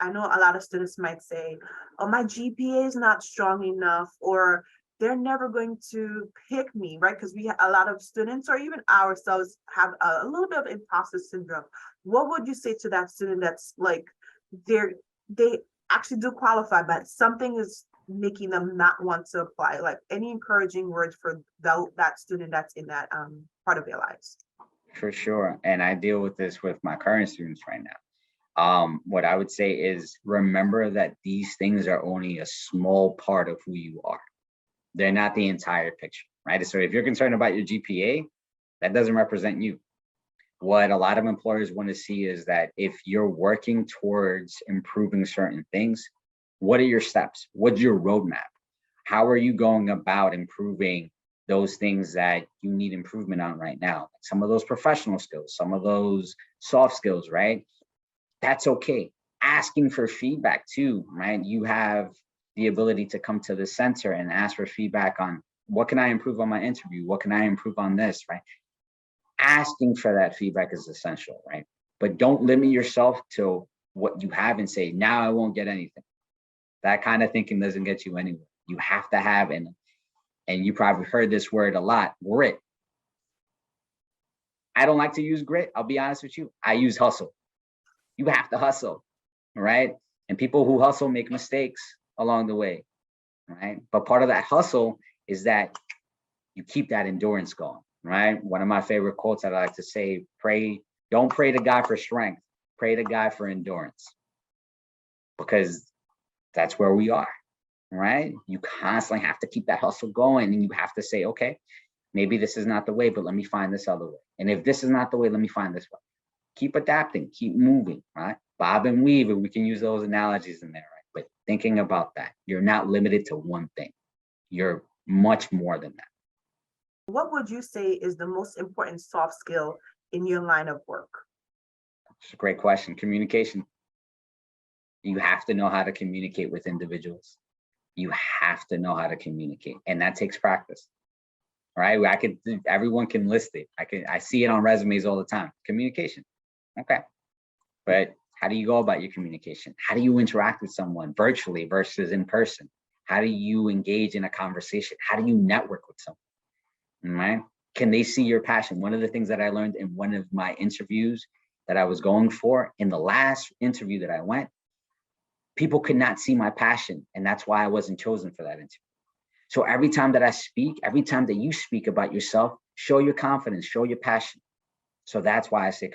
I know a lot of students might say, oh, my GPA is not strong enough, or they're never going to pick me, right? Because a lot of students, or even ourselves, have a little bit of imposter syndrome. What would you say to that student that's like, they actually do qualify, but something is making them not want to apply? Like, any encouraging words for that student that's in that part of their lives? For sure. And I deal with this with my current students right now. What I would say is remember that these things are only a small part of who you are. They're not the entire picture, right? So if you're concerned about your GPA, that doesn't represent you. What a lot of employers want to see is that if you're working towards improving certain things, what are your steps? What's your roadmap? How are you going about improving those things that you need improvement on right now? Some of those professional skills, some of those soft skills, right? That's okay. Asking for feedback too, right? You have the ability to come to the center and ask for feedback on what can I improve on my interview? What can I improve on this, right? Asking for that feedback is essential, right? But don't limit yourself to what you have and say, now I won't get anything. That kind of thinking doesn't get you anywhere. You have to have, and you probably heard this word a lot, grit. I don't like to use grit. I'll be honest with you. I use hustle. You have to hustle, right? And people who hustle make mistakes along the way, right? But part of that hustle is that you keep that endurance going, right? One of my favorite quotes that I like to say, don't pray to God for strength, pray to God for endurance. Because that's where we are, right? You constantly have to keep that hustle going, and you have to say, okay, maybe this is not the way, but let me find this other way. And if this is not the way, let me find this way. Keep adapting, keep moving, right? Bob and weave, and we can use those analogies in there, right? But thinking about that, you're not limited to one thing. You're much more than that. What would you say is the most important soft skill in your line of work? It's a great question. Communication. You have to know how to communicate with individuals. You have to know how to communicate, and that takes practice, right? Everyone can list it. I see it on resumes all the time. Communication. Okay. But how do you go about your communication? How do you interact with someone virtually versus in person? How do you engage in a conversation? How do you network with someone, right? Can they see your passion? One of the things that I learned in one of my interviews that I was going for, in the last interview that I went, people could not see my passion. And that's why I wasn't chosen for that interview. So every time that I speak, every time that you speak about yourself, show your confidence, show your passion. So that's why I say